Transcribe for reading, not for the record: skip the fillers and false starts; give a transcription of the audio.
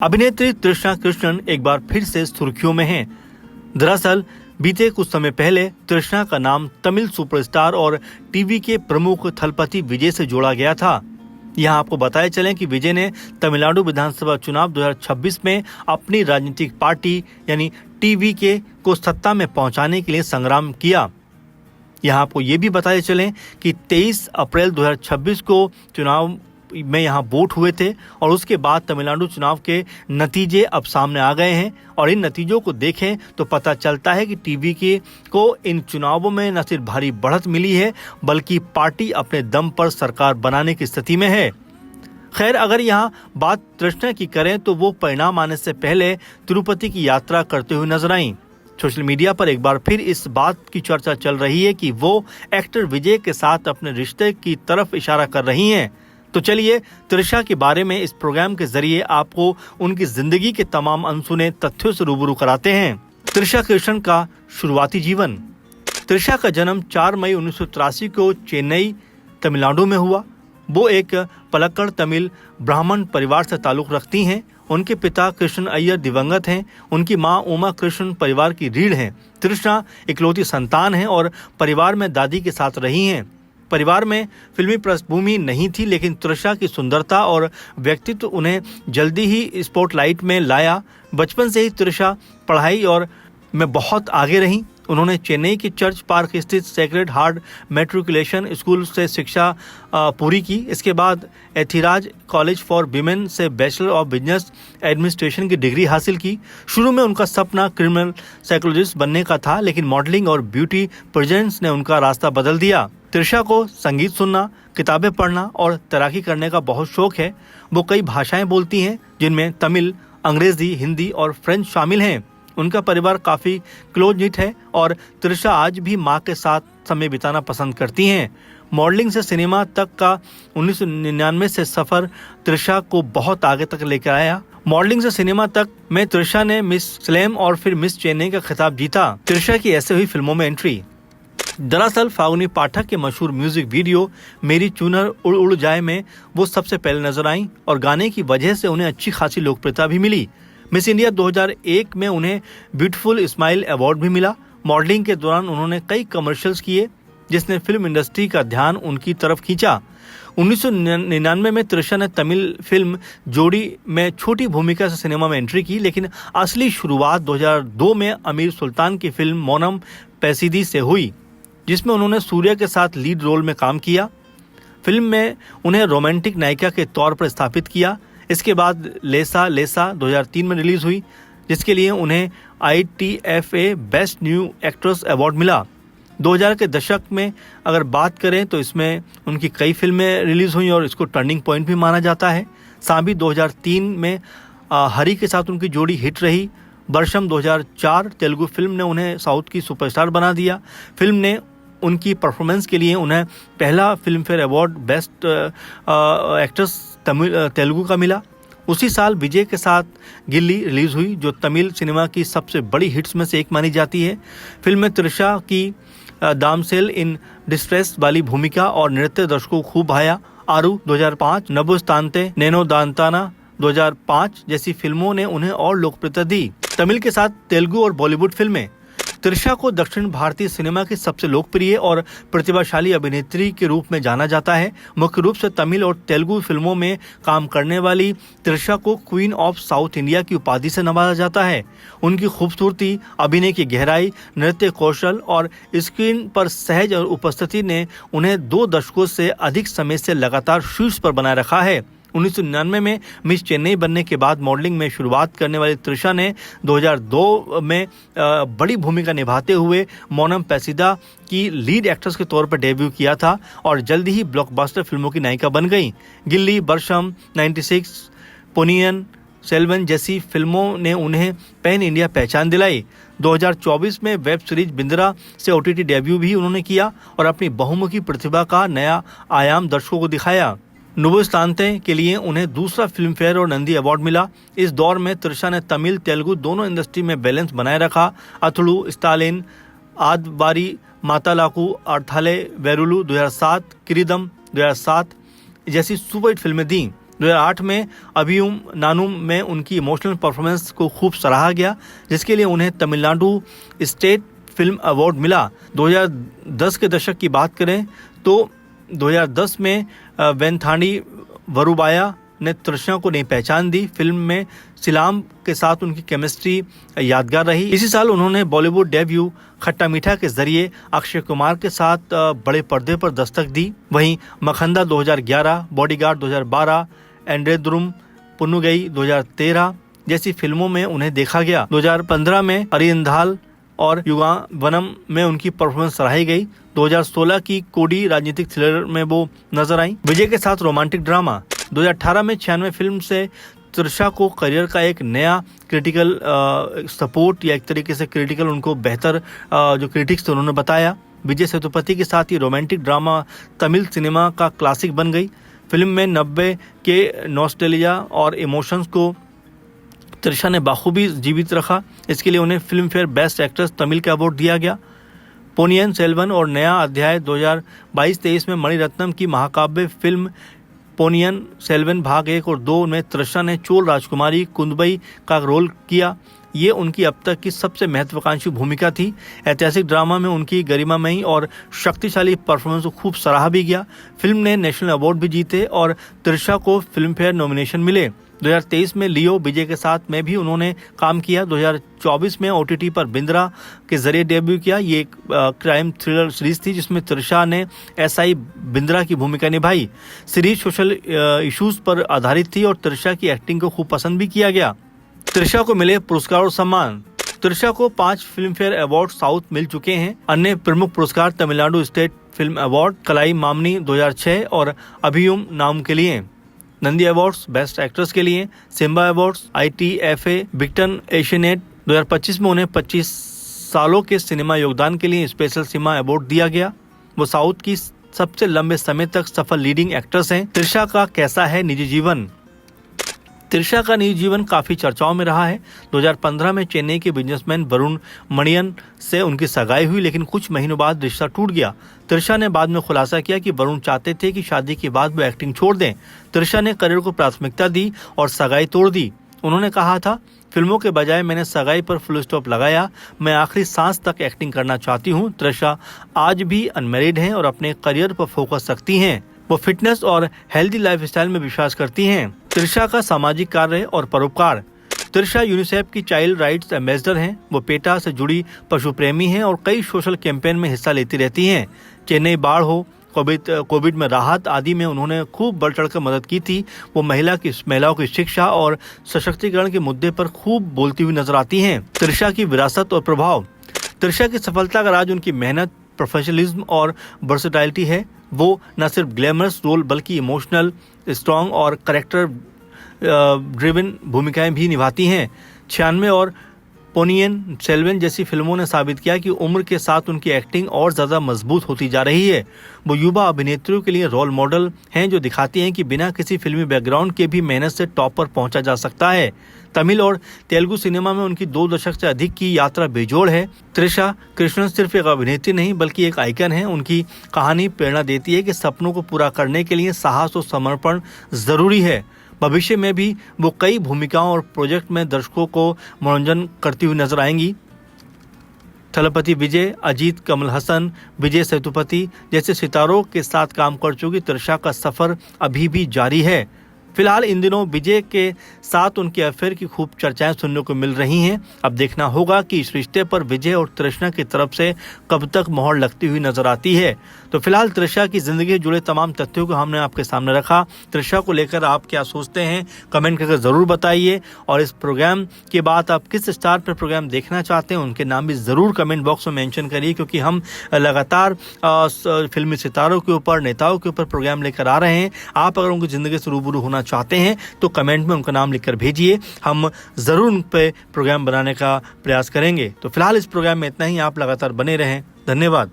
अभिनेत्री तृष्णा कृष्णन एक बार फिर से सुर्खियों में हैं। दरअसल बीते कुछ समय पहले तृष्णा का नाम तमिल सुपरस्टार और टीवी के प्रमुख थलपति विजय से जोड़ा गया था। यहाँ आपको बताया चलें कि विजय ने तमिलनाडु विधानसभा चुनाव 2026 में अपनी राजनीतिक पार्टी यानी टीवीके को सत्ता में पहुंचाने के लिए संग्राम किया। यहाँ आपको ये भी बताया चलें कि 23 अप्रैल 2026 को चुनाव में यहाँ वोट हुए थे और उसके बाद तमिलनाडु चुनाव के नतीजे अब सामने आ गए हैं और इन नतीजों को देखें तो पता चलता है कि टीवीके को इन चुनावों में न सिर्फ भारी बढ़त मिली है बल्कि पार्टी अपने दम पर सरकार बनाने की स्थिति में है। खैर, अगर यहाँ बात तृष्णा की करें तो वो परिणाम आने से पहले तिरुपति की यात्रा करते हुए नजर आईं। सोशल मीडिया पर एक बार फिर इस बात की चर्चा चल रही है कि वो एक्टर विजय के साथ अपने रिश्ते की तरफ इशारा कर रही हैं। तो चलिए तृषा के बारे में इस प्रोग्राम के जरिए आपको उनकी जिंदगी के तमाम अनसुने तथ्यों से रूबरू कराते हैं। तृषा कृष्णन का शुरुआती जीवन। तृषा का जन्म 4 मई 1983 को चेन्नई, तमिलनाडु में हुआ। वो एक पलक्कड़ तमिल ब्राह्मण परिवार से ताल्लुक रखती हैं। उनके पिता कृष्ण अय्यर दिवंगत हैं। उनकी मां उमा कृष्ण परिवार की रीढ़ हैं। तृष्णा इकलौती संतान हैं और परिवार में दादी के साथ रही हैं। परिवार में फिल्मी पृष्ठभूमि नहीं थी, लेकिन तृषा की सुंदरता और व्यक्तित्व उन्हें जल्दी ही स्पॉटलाइट में लाया। बचपन से ही तृषा पढ़ाई और में बहुत आगे रहीं। उन्होंने चेन्नई के चर्च पार्क स्थित सेक्रेड हार्ट मैट्रिकुलेशन स्कूल से शिक्षा पूरी की। इसके बाद एथिराज कॉलेज फॉर विमेन से बैचलर ऑफ बिजनेस एडमिनिस्ट्रेशन की डिग्री हासिल की। शुरू में उनका सपना क्रिमिनल साइकोलॉजिस्ट बनने का था, लेकिन मॉडलिंग और ब्यूटी प्रेजेंस ने उनका रास्ता बदल दिया। तृषा को संगीत सुनना, किताबें पढ़ना और तैराकी करने का बहुत शौक है। वो कई भाषाएं बोलती हैं, जिनमें तमिल, अंग्रेजी, हिंदी और फ्रेंच शामिल हैं। उनका परिवार काफ़ी क्लोज निट है और तृषा आज भी माँ के साथ समय बिताना पसंद करती हैं। मॉडलिंग से सिनेमा तक का 1999 से सफ़र तृषा को बहुत आगे तक लेकर आया। मॉडलिंग से सिनेमा तक में तृषा ने मिस स्लैम और फिर मिस चेन्नई का खिताब जीता। तृषा की ऐसे हुई फिल्मों में एंट्री। दरअसल फागुनी पाठक के मशहूर म्यूजिक वीडियो मेरी चुनर उड़ उड़ जाए में वो सबसे पहले नजर आईं और गाने की वजह से उन्हें अच्छी खासी लोकप्रियता भी मिली। मिस इंडिया 2001 में उन्हें ब्यूटीफुल स्माइल अवार्ड भी मिला। मॉडलिंग के दौरान उन्होंने कई कमर्शियल्स किए, जिसने फिल्म इंडस्ट्री का ध्यान उनकी तरफ खींचा। 1999 में तृषा ने तमिल फिल्म जोड़ी में छोटी भूमिका से सिनेमा में एंट्री की, लेकिन असली शुरुआत 2002 में अमीर सुल्तान की फिल्म मोनम पैसिदी से हुई, जिसमें उन्होंने सूर्या के साथ लीड रोल में काम किया। फिल्म में उन्हें रोमांटिक नायिका के तौर पर स्थापित किया। इसके बाद लेसा लेसा 2003 में रिलीज हुई, जिसके लिए उन्हें ITFA best new actress award मिला। 2000 के दशक में अगर बात करें तो इसमें उनकी कई फिल्में रिलीज हुई और इसको टर्निंग पॉइंट भी माना जाता है। सांबी 2003 में हरी के साथ उनकी जोड़ी हिट रही। वर्षम 2004 तेलुगु फिल्म ने उन्हें साउथ की सुपरस्टार बना दिया। फिल्म ने उनकी परफॉर्मेंस के लिए उन्हें पहला film fair award best actress Telugu का मिला। उसी साल विजय के साथ गिल्ली रिलीज हुई, जो तमिल सिनेमा की सबसे बड़ी हिट्स में से एक मानी जाती है। फिल्म में तृषा की दामसेल इन डिस्ट्रेस वाली भूमिका और नृत्य दर्शकों को खूब भाया। आरू 2005, नबुस्तांते नेनो दांताना 2005 जैसी फिल्मों ने उन्हें और लोकप्रियता दी। तमिल के साथ तेलुगु और बॉलीवुड फिल्में। तृषा को दक्षिण भारतीय सिनेमा की सबसे लोकप्रिय और प्रतिभाशाली अभिनेत्री के रूप में जाना जाता है। मुख्य रूप से तमिल और तेलुगु फिल्मों में काम करने वाली तृषा को क्वीन ऑफ साउथ इंडिया की उपाधि से नवाजा जाता है। उनकी खूबसूरती, अभिनय की गहराई, नृत्य कौशल और स्क्रीन पर सहज और उपस्थिति ने उन्हें 2 दशकों से अधिक समय से लगातार शीर्ष पर बनाए रखा है। 1999 में मिस चेन्नई बनने के बाद मॉडलिंग में शुरुआत करने वाली तृषा ने 2002 में बड़ी भूमिका निभाते हुए मोनम पैसिदा की लीड एक्ट्रेस के तौर पर डेब्यू किया था और जल्दी ही ब्लॉकबस्टर फिल्मों की नायिका बन गई। गिल्ली, वर्षम 96, पोनियन सेल्वन जैसी फिल्मों ने उन्हें पैन इंडिया पहचान दिलाई। 2024 में वेब सीरीज बिंद्रा से OTT डेब्यू भी उन्होंने किया और अपनी बहुमुखी प्रतिभा का नया आयाम दर्शकों को दिखाया। नुबुस्तांते के लिए उन्हें दूसरा फिल्म फेयर और नंदी अवार्ड मिला। इस दौर में तृषा ने तमिल तेलुगु दोनों इंडस्ट्री में बैलेंस बनाए रखा। अथुलु, स्टालिन, आदवारी, मातालाकू, अर्थाले वेरुलु 2007, किरीदम 2007 जैसी सुपरहिट फिल्में दी। 2008 में अभियुम नानुम में उनकी इमोशनल परफॉर्मेंस को खूब सराहा गया, जिसके लिए उन्हें तमिलनाडु स्टेट फिल्म अवार्ड मिला। 2010 के दशक की बात करें तो 2010 में वेंथानी वरुबाया ने तृष्णा को नई पहचान दी। फिल्म में सिलाम के साथ उनकी केमिस्ट्री यादगार रही। इसी साल उन्होंने बॉलीवुड डेब्यू खट्टा मीठा के जरिए अक्षय कुमार के साथ बड़े पर्दे पर दस्तक दी। वहीं मखंदा 2011, बॉडीगार्ड 2012, एंड्रेदुरुम पुन्नुगई 2013 जैसी फिल्मों में उन्हें देखा गया। 2015 में अरियंधाल और युगावनम में उनकी परफॉर्मेंस सराही गई। 2016 की कोडी राजनीतिक थ्रिलर में वो नजर आई। विजय के साथ रोमांटिक ड्रामा 2018 में 96 फिल्म से तृषा को करियर का एक नया क्रिटिकल सपोर्ट या एक तरीके से क्रिटिकल उनको बेहतर जो क्रिटिक्स थे उन्होंने बताया। विजय सेतुपति के साथ ये रोमांटिक ड्रामा तमिल सिनेमा का क्लासिक बन गई। फिल्म में 90 के नॉस्टैल्जिया और इमोशंस को तृषा ने बाखूबी जीवित रखा। इसके लिए उन्हें film fair best actress Tamil का अवार्ड दिया गया। पोनियन सेल्वन और नया अध्याय 2022-23 में मणिरत्नम की महाकाव्य फिल्म पोनियन सेल्वन भाग 1 और 2 में तृषा ने चोल राजकुमारी कुंदबई का रोल किया। ये उनकी अब तक की सबसे महत्वाकांक्षी भूमिका थी। ऐतिहासिक ड्रामा में उनकी गरिमामयी और शक्तिशाली परफॉर्मेंस को खूब सराहा भी गया। फिल्म ने नेशनल अवार्ड भी जीते और तृषा को फिल्म फेयर नॉमिनेशन मिले। 2023 में लियो विजय के साथ में भी उन्होंने काम किया। 2024 में OTT पर बिंद्रा के जरिए डेब्यू किया। ये एक क्राइम थ्रिलर सीरीज थी जिसमें तृषा ने SI बिंद्रा की भूमिका निभाई। सीरीज सोशल इश्यूज पर आधारित थी और तृषा की एक्टिंग को खूब पसंद भी किया गया। तृषा को मिले पुरस्कार और सम्मान। तृषा को 5 फिल्म फेयर अवार्ड साउथ मिल चुके हैं। अन्य प्रमुख पुरस्कार तमिलनाडु स्टेट फिल्म अवार्ड, कलाई मामनी 2006 और अभियुम नाम के लिए, नंदी अवार्ड्स बेस्ट एक्ट्रेस के लिए, सिम्बा अवार्ड्स, ITFA बिक्टन एशियनेट 2025 में उन्हें 25 सालों के सिनेमा योगदान के लिए स्पेशल सिमा अवार्ड दिया गया। वो साउथ की सबसे लंबे समय तक सफल लीडिंग एक्ट्रेस हैं। तृषा का कैसा है निजी जीवन। तृषा का निजी जीवन काफी चर्चाओं में रहा है। 2015 में चेन्नई के बिजनेसमैन वरुण मणियन से उनकी सगाई हुई, लेकिन कुछ महीनों बाद रिश्ता टूट गया। तृषा ने बाद में खुलासा किया कि वरुण चाहते थे कि शादी के बाद वो एक्टिंग छोड़ दें। तृषा ने करियर को प्राथमिकता दी और सगाई तोड़ दी। उन्होंने कहा था, फिल्मों के बजाय मैंने सगाई पर फुल स्टॉप लगाया। मैं आखिरी सांस तक एक्टिंग करना चाहती हूँ। तृषा आज भी अनमैरिड हैं और अपने करियर पर फोकस रखती हैं। वो फिटनेस और हेल्दी लाइफस्टाइल में विश्वास करती हैं। तृषा का सामाजिक कार्य और परोपकार। तृषा यूनिसेफ की चाइल्ड राइट्स एम्बेसडर हैं। वो पेटा से जुड़ी पशु प्रेमी हैं और कई सोशल कैंपेन में हिस्सा लेती रहती हैं। चेन्नई बाढ़ हो, कोविड में राहत आदि में उन्होंने खूब बढ़ चढ़कर मदद की थी। वो महिलाओं की शिक्षा और सशक्तिकरण के मुद्दे पर खूब बोलती हुई नजर आती हैं। तृषा की विरासत और प्रभाव। तृषा की सफलता का राज उनकी मेहनत, प्रोफेशनलिज्म और वर्सेटाइलिटी है। वो न सिर्फ ग्लैमरस रोल बल्कि इमोशनल, स्ट्रॉन्ग और कैरेक्टर ड्रिवन भूमिकाएं भी निभाती हैं। 96 और पोनियन सेल्वन जैसी फिल्मों ने साबित किया कि उम्र के साथ उनकी एक्टिंग और ज़्यादा मजबूत होती जा रही है। वो युवा अभिनेत्रियों के लिए रोल मॉडल हैं जो दिखाती हैं कि बिना किसी फिल्मी बैकग्राउंड के भी मेहनत से टॉप पर पहुंचा जा सकता है। तमिल और तेलुगु सिनेमा में उनकी 2 दशक से अधिक की यात्रा बेजोड़ है। तृषा कृष्णन सिर्फ एक अभिनेत्री नहीं बल्कि एक आइकन है। उनकी कहानी प्रेरणा देती है कि सपनों को पूरा करने के लिए साहस और समर्पण जरूरी है। भविष्य में भी वो कई भूमिकाओं और प्रोजेक्ट में दर्शकों को मनोरंजन करती हुई नजर आएंगी। थलपति विजय, अजीत, कमल हसन, विजय सेतुपति जैसे सितारों के साथ काम कर चुकी तृषा का सफर अभी भी जारी है। फिलहाल इन दिनों विजय के साथ उनके अफेयर की खूब चर्चाएं सुनने को मिल रही हैं। अब देखना होगा कि इस रिश्ते पर विजय और तृष्णा की तरफ से कब तक मोहर लगती हुई नजर आती है। तो फिलहाल तृषा की जिंदगी से जुड़े तमाम तथ्यों को हमने आपके सामने रखा। तृषा को लेकर आप क्या सोचते हैं कमेंट करके जरूर बताइए। और इस प्रोग्राम के बाद आप किस स्टार पर प्रोग्राम देखना चाहते हैं उनके नाम भी जरूर कमेंट बॉक्स में मेंशन करिए, क्योंकि हम लगातार फिल्मी सितारों के ऊपर, नेताओं के ऊपर प्रोग्राम लेकर आ रहे हैं। आप अगर उनकी जिंदगी से रूबरू होना चाहते हैं तो कमेंट में उनका नाम लिखकर भेजिए। हम जरूर उन पे प्रोग्राम बनाने का प्रयास करेंगे। तो फिलहाल इस प्रोग्राम में इतना ही। आप लगातार बने रहें। धन्यवाद।